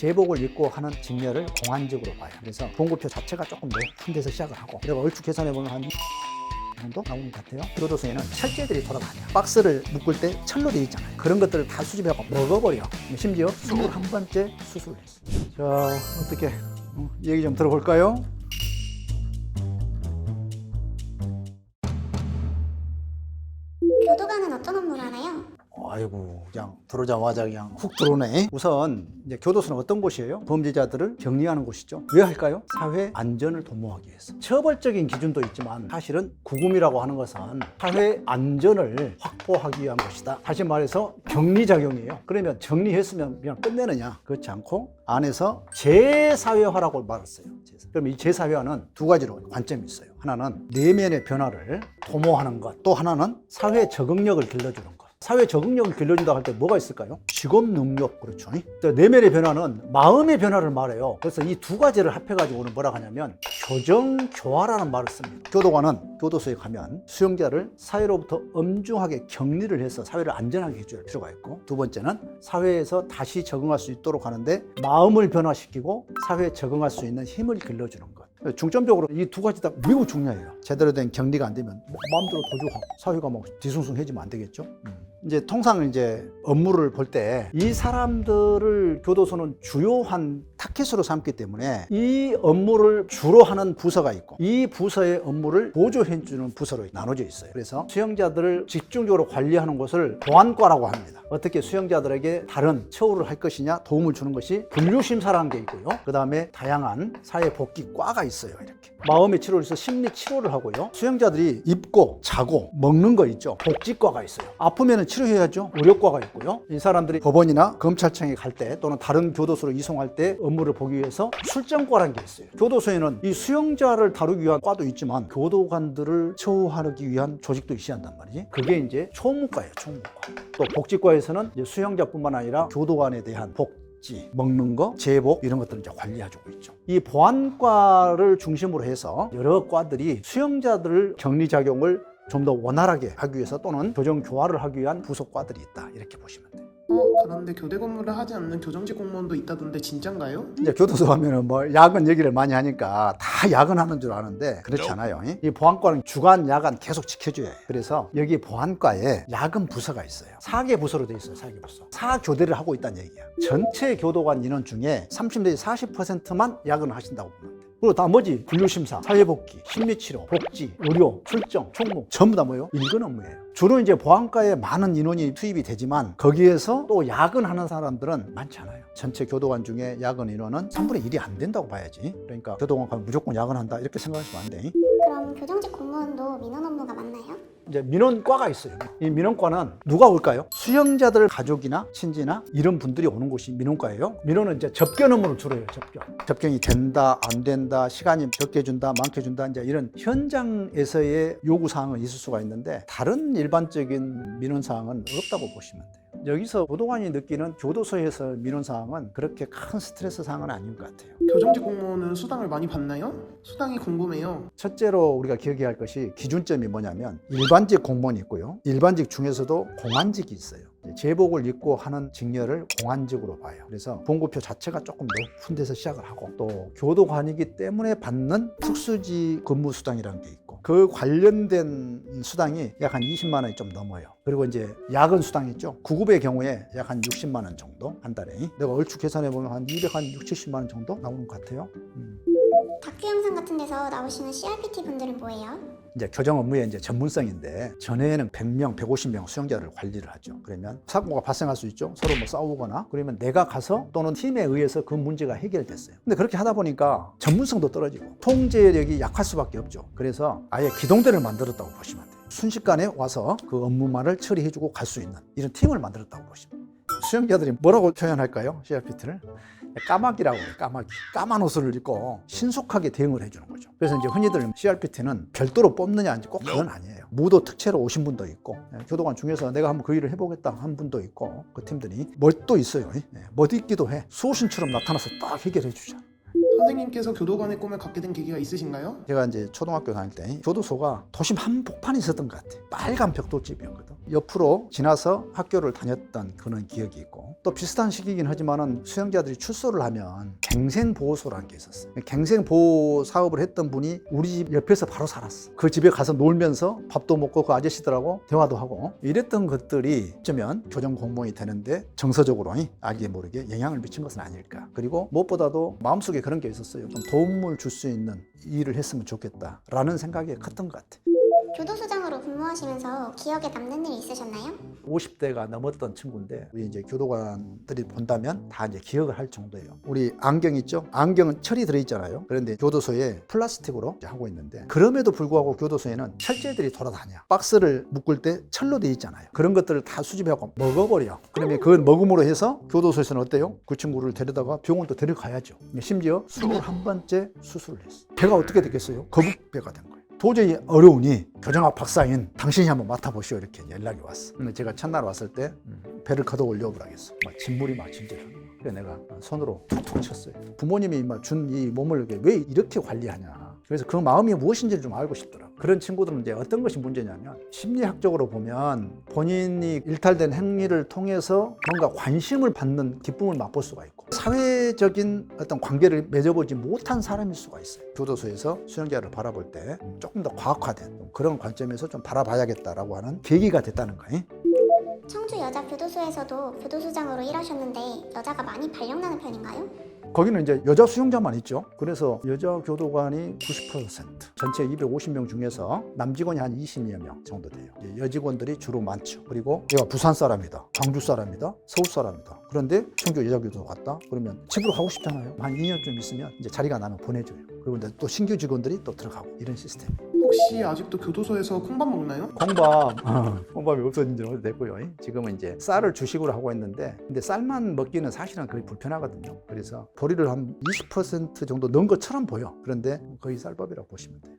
제복을 입고 하는 직렬을 공안직으로 봐요. 그래서 봉구표 자체가 조금 높은 데서 시작을 하고, 내가 얼추 계산해 보면 한 정도 나오는 것 같아요. 교도소에는 철제들이 돌아다녀요. 박스를 묶을 때 철로 되어 있잖아요. 그런 것들을 다 수집해서 먹어버려. 심지어 21번째 수술을 했어요. 자, 어떻게 얘기 좀 들어볼까요? 교도관은 어떤 업무를 하나요? 아이고, 그냥 들어오자마자 그냥 훅 들어오네. 우선 이제 교도소는 어떤 곳이에요? 범죄자들을 격리하는 곳이죠. 왜 할까요? 사회 안전을 도모하기 위해서. 처벌적인 기준도 있지만 사실은 구금이라고 하는 것은 사회 안전을 확보하기 위한 것이다. 다시 말해서 격리작용이에요. 그러면 정리했으면 그냥 끝내느냐? 그렇지 않고 안에서 재사회화라고 말했어요. 그럼 이 재사회화는 두 가지로 관점이 있어요. 하나는 내면의 변화를 도모하는 것, 또 하나는 사회 적응력을 길러주는 것. 사회 적응력을 길러준다고 할 때 뭐가 있을까요? 직업 능력, 그렇죠. 내면의 변화는 마음의 변화를 말해요. 그래서 이 두 가지를 합해가지고 오늘 뭐라 하냐면 교정교화라는 말을 씁니다. 교도관은 교도소에 가면 수용자를 사회로부터 엄중하게 격리를 해서 사회를 안전하게 해줄 필요가 있고, 두 번째는 사회에서 다시 적응할 수 있도록 하는데 마음을 변화시키고 사회에 적응할 수 있는 힘을 길러주는 것. 중점적으로 이 두 가지 다 매우 중요해요. 제대로 된 격리가 안 되면 마음대로 도주하고 사회가 막 뒤숭숭해지면 안 되겠죠. 이제 통상 이제 업무를 볼 때 이 사람들을 교도소는 주요한 타켓으로 삼기 때문에 이 업무를 주로 하는 부서가 있고, 이 부서의 업무를 보조해 주는 부서로 나눠져 있어요. 그래서 수용자들을 집중적으로 관리하는 곳을 보안과라고 합니다. 어떻게 수용자들에게 다른 처우를 할 것이냐 도움을 주는 것이 분류심사라는 게 있고요. 그 다음에 다양한 사회복귀과가 있어요. 이렇게 마음의 치료를 해서 심리 치료를 하고요. 수용자들이 입고 자고 먹는 거 있죠. 복지과가 있어요. 아프면 치료해야죠. 의료과가 있고요. 이 사람들이 법원이나 검찰청에 갈 때 또는 다른 교도소로 이송할 때 업무를 보기 위해서 출정과라는 게 있어요. 교도소에는 이 수용자를 다루기 위한 과도 있지만 교도관들을 처우하기 위한 조직도 있어야 한단 말이지. 그게 이제 총무과예요. 총무과. 또 복지과에서는 이제 수용자뿐만 아니라 교도관에 대한 먹는 거, 제복 이런 것들을 이제 관리해주고 있죠. 이 보안과를 중심으로 해서 여러 과들이 수용자들 격리작용을 좀 더 원활하게 하기 위해서 또는 교정교화를 하기 위한 부속과들이 있다. 이렇게 보시면 돼요. 그런데 교대 근무를 하지 않는 교정직 공무원도 있다던데 진짠가요? 이제 교도소 가면은 뭐 야근 얘기를 많이 하니까 다 야근하는 줄 아는데 그렇지 않아요. 이 보안과는 주간, 야간 계속 지켜줘야 해요. 그래서 여기 보안과에 야근 부서가 있어요. 4개 부서로 돼 있어요. 4개 부서. 4교대를 하고 있다는 얘기야. 전체 교도관 인원 중에 30 내지 40%만 야근을 하신다고 보면 돼요. 그리고 나머지 분류심사, 사회복귀, 심리치료, 복지, 의료, 출정, 총무 전부 다 뭐예요? 일근 업무예요. 주로 이제 보안과에 많은 인원이 투입이 되지만 거기에서 또 야근하는 사람들은 많지 않아요. 전체 교도관 중에 야근 인원은 3분의 1이 안 된다고 봐야지. 그러니까 교도관 가면 무조건 야근한다 이렇게 생각하시면 안 돼. 그럼 교정직 공무원도 민원 업무가 맞나요? 이제 민원과가 있어요. 이 민원과는 누가 올까요? 수용자들 가족이나 친지나 이런 분들이 오는 곳이 민원과예요. 민원은 이제 접견 업무를 주로 해요. 접견이 된다, 안 된다, 시간이 적게 준다, 많게 준다, 이제 이런 현장에서의 요구 사항은 있을 수가 있는데 다른 일반적인 민원 사항은 없다고 보시면 돼요. 여기서 교도관이 느끼는 교도소에서 민원 사항은 그렇게 큰 스트레스 사항은 아닌 것 같아요. 교정직 공무원은 수당을 많이 받나요? 수당이 궁금해요. 첫째로 우리가 기억해야 할 것이 기준점이 뭐냐면 일반직 공무원이 있고요. 일반직 중에서도 공안직이 있어요. 제복을 입고 하는 직렬을 공안직으로 봐요. 그래서 봉구표 자체가 조금 높은 데서 시작을 하고 또 교도관이기 때문에 받는 특수지 근무 수당이라는 게 있고 그 관련된 수당이 약 한 20만 원이 좀 넘어요. 그리고 이제 야근 수당 있죠. 구급의 경우에 약 한 60만 원 정도 한 달에. 내가 얼추 계산해 보면 한 260만 원 정도 나오는 것 같아요. 다큐 영상 같은 데서 나오시는 CRPT 분들은 뭐예요? 이제 교정 업무의 이제 전문성인데 전에는 100명, 150명 수용자를 관리를 하죠. 그러면 사고가 발생할 수 있죠. 서로 뭐 싸우거나 그러면 내가 가서 또는 팀에 의해서 그 문제가 해결됐어요. 근데 그렇게 하다 보니까 전문성도 떨어지고 통제력이 약할 수밖에 없죠. 그래서 아예 기동대를 만들었다고 보시면 돼요. 순식간에 와서 그 업무만을 처리해주고 갈 수 있는 이런 팀을 만들었다고 보시면 돼요. 수용자들이 뭐라고 표현할까요? CRPT를? 까마귀라고 해요. 까마귀. 까만 옷을 입고 신속하게 대응을 해주는 거죠. 그래서 이제 흔히들 CRPT는 별도로 뽑느냐 아닌지 꼭 그건 아니에요. 무도 특채로 오신 분도 있고 교도관 중에서 내가 한번 그 일을 해보겠다 한 분도 있고 그 팀들이 멋도 있어요. 멋있기도 해. 수호신처럼 나타나서 딱 해결해 주죠. 선생님께서 교도관의 꿈을 갖게 된 계기가 있으신가요? 제가 이제 초등학교 다닐 때 교도소가 도심 한복판에 있었던 것 같아요. 빨간 벽돌집이었거든. 옆으로 지나서 학교를 다녔던 그런 기억이 있고, 또 비슷한 시기이긴 하지만은 수용자들이 출소를 하면 갱생보호소라는 게 있었어요. 갱생보호 사업을 했던 분이 우리 집 옆에서 바로 살았어. 그 집에 가서 놀면서 밥도 먹고 그 아저씨들하고 대화도 하고 이랬던 것들이 어쩌면 교정 공무원이 되는데 정서적으로 알게 모르게 영향을 미친 것은 아닐까. 그리고 무엇보다도 마음속에 그런 게 있었어요. 좀 도움을 줄 수 있는 일을 했으면 좋겠다라는 생각이 컸던 것 같아요. 교도소장으로 근무하시면서 기억에 남는 일 있으셨나요? 50대가 넘었던 친구인데, 우리 이제 교도관들이 본다면 다 이제 기억을 할 정도예요. 우리 안경 있죠? 안경은 철이 들어있잖아요. 그런데 교도소에 플라스틱으로 이제 하고 있는데, 그럼에도 불구하고 교도소에는 철제들이 돌아다녀. 박스를 묶을 때 철로 돼 있잖아요. 그런 것들을 다 수집해갖고 먹어버려. 그러면 그걸 먹음으로 해서 교도소에서는 어때요? 그 친구를 데려다가 병원도 데려가야죠. 심지어 21번째 수술을 했어. 배가 어떻게 됐겠어요? 거북배가 된 거예요. 도저히 어려우니 교정학 박사인 당신이 한번 맡아보시오, 이렇게 연락이 왔어. 근데 제가 첫날 왔을 때 배를 걷어 올려보라겠어. 막 진물이 막 진짜로. 그래서 내가 손으로 툭툭 쳤어요. 부모님이 준 이 몸을 왜 이렇게 관리하냐. 그래서 그 마음이 무엇인지를 좀 알고 싶더라고요. 그런 친구들은 이제 어떤 것이 문제냐면, 심리학적으로 보면 본인이 일탈된 행위를 통해서 뭔가 관심을 받는 기쁨을 맛볼 수가 있고, 사회적인 어떤 관계를 맺어보지 못한 사람일 수가 있어요. 교도소에서 수용자를 바라볼 때 조금 더 과학화된 그런 관점에서 좀 바라봐야겠다라고 하는 계기가 됐다는 거예요. 청주 여자 교도소에서도 교도소장으로 일하셨는데 여자가 많이 발령나는 편인가요? 거기는 이제 여자 수용자만 있죠. 그래서 여자 교도관이 90%, 전체 250명 중에서 남직원이 한 20여 명 정도 돼요. 여직원들이 주로 많죠. 그리고 얘가 부산 사람이다, 광주 사람이다, 서울 사람이다. 그런데 청주 여자 교도소 갔다 그러면 집으로 가고 싶잖아요. 한 2년쯤 있으면 이제 자리가 나면 보내줘요. 그리고 이제 또 신규 직원들이 또 들어가고, 이런 시스템. 혹시 아직도 교도소에서 콩밥 먹나요? 콩밥이 없어진 지는 오래됐고요. 지금은 이제 쌀을 주식으로 하고 있는데, 근데 쌀만 먹기는 사실은 거의 불편하거든요. 그래서 보리를 한 20% 정도 넣은 것처럼 보여. 그런데 거의 쌀밥이라고 보시면 돼요.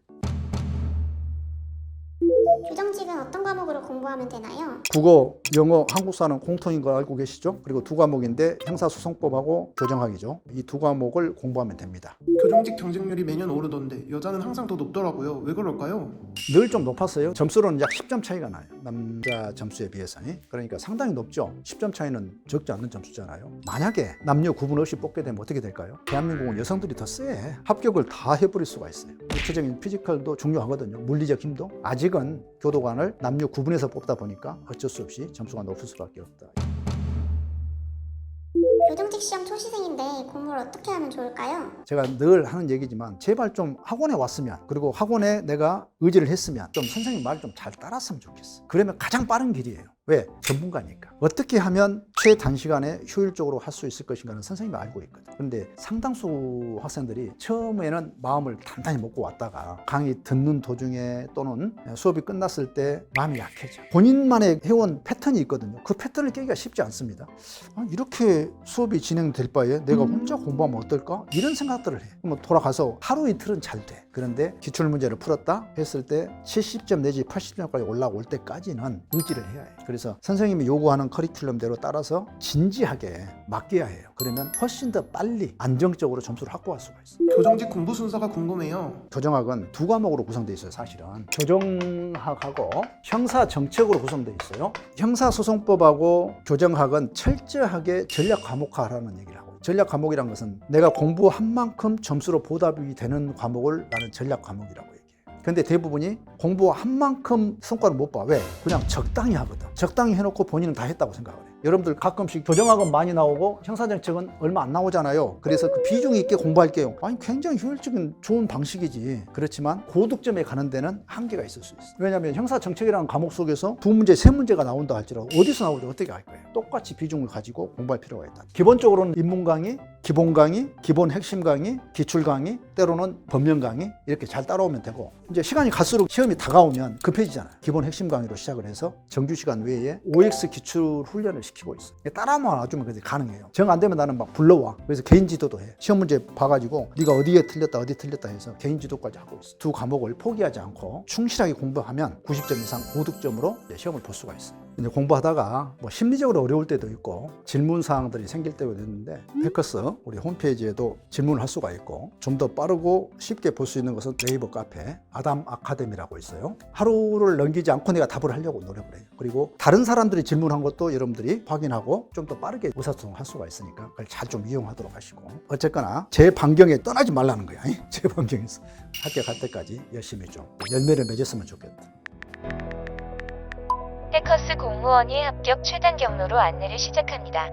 교정직은 어떤 과목으로 공부하면 되나요? 국어, 영어, 한국사는 공통인 거 알고 계시죠? 그리고 두 과목인데 형사소송법하고 교정학이죠. 이 두 과목을 공부하면 됩니다. 교정직 경쟁률이 매년 오르던데 여자는 항상 더 높더라고요. 왜 그럴까요? 늘 좀 높았어요. 점수로는 약 10점 차이가 나요. 남자 점수에 비해서. 그러니까 상당히 높죠. 10점 차이는 적지 않는 점수잖아요. 만약에 남녀 구분 없이 뽑게 되면 어떻게 될까요? 대한민국은 여성들이 더 세. 합격을 다 해버릴 수가 있어요. 구체적인 피지컬도 중요하거든요. 물리적 힘도. 아직은 교도관을 남녀 구분해서 뽑다 보니까 어쩔 수 없이 점수가 높을 수밖에 없다. 교정직 시험 초시생인데 공부를 어떻게 하면 좋을까요? 제가 늘 하는 얘기지만, 제발 좀 학원에 왔으면, 그리고 학원에 내가 의지를 했으면 좀 선생님 말 좀 잘 따랐으면 좋겠어. 그러면 가장 빠른 길이에요. 왜? 전문가니까. 어떻게 하면 최단시간에 효율적으로 할 수 있을 것인가는 선생님이 알고 있거든. 그런데 상당수 학생들이 처음에는 마음을 단단히 먹고 왔다가 강의 듣는 도중에 또는 수업이 끝났을 때 마음이 약해져. 본인만의 해온 패턴이 있거든요. 그 패턴을 깨기가 쉽지 않습니다. 이렇게 수업이 진행될 바에 내가 혼자 공부하면 어떨까? 이런 생각들을 해. 그럼 돌아가서 하루 이틀은 잘 돼. 그런데 기출문제를 풀었다 했을 때 70점 내지 80점까지 올라올 때까지는 의지를 해야 해요. 그래서 선생님이 요구하는 커리큘럼대로 따라서 진지하게 맡겨야 해요. 그러면 훨씬 더 빨리 안정적으로 점수를 확보할 수가 있어요. 교정직 공부 순서가 궁금해요. 교정학은 두 과목으로 구성되어 있어요. 사실은 교정학하고 형사정책으로 구성되어 있어요. 형사소송법하고 교정학은 철저하게 전략 과목화라는 얘기를 하고, 전략 과목이란 것은 내가 공부한 만큼 점수로 보답이 되는 과목을 나는 전략 과목이라고 얘기해요. 근데 대부분이 공부한 만큼 성과를 못 봐. 왜? 그냥 적당히 하거든. 적당히 해놓고 본인은 다 했다고 생각을 해. 여러분들 가끔씩 교정학은 많이 나오고 형사정책은 얼마 안 나오잖아요. 그래서 그 비중 있게 공부할게요. 아니, 굉장히 효율적인 좋은 방식이지. 그렇지만 고득점에 가는 데는 한계가 있을 수 있어. 왜냐하면 형사정책이라는 과목 속에서 두 문제, 세 문제가 나온다 할지라도 어디서 나오죠? 어떻게 할 거예요? 똑같이 비중을 가지고 공부할 필요가 있다. 기본적으로는 입문 강의, 기본 강의, 기본 핵심 강의, 기출 강의, 때로는 법령 강의 이렇게 잘 따라오면 되고, 이제 시간이 갈수록 시험이 다가오면 급해지잖아요. 기본 핵심 강의로 시작을 해서 정규 시간 외에 OX 기출 훈련을 시키고 있어요. 따라만 와주면 그게 가능해요. 정 안 되면 나는 막 불러와. 그래서 개인 지도도 해. 시험 문제 봐가지고 네가 어디에 틀렸다 어디 틀렸다 해서 개인 지도까지 하고 있어. 두 과목을 포기하지 않고 충실하게 공부하면 90점 이상 고득점으로 시험을 볼 수가 있어요. 이제 공부하다가 뭐 심리적으로 어려울 때도 있고 질문 사항들이 생길 때도 있는데, 패커스 우리 홈페이지에도 질문을 할 수가 있고, 좀 더 빠르고 쉽게 볼 수 있는 것은 네이버 카페 아담 아카데미라고 있어요. 하루를 넘기지 않고 내가 답을 하려고 노력을 해요. 그리고 다른 사람들이 질문한 것도 여러분들이 확인하고 좀 더 빠르게 의사소통할 수가 있으니까 그걸 잘 좀 이용하도록 하시고, 어쨌거나 제 반경에 떠나지 말라는 거야. 제 반경에서 합격할 때까지 열심히 좀 열매를 맺었으면 좋겠다. 패커스 공무원이 합격 최단 경로로 안내를 시작합니다.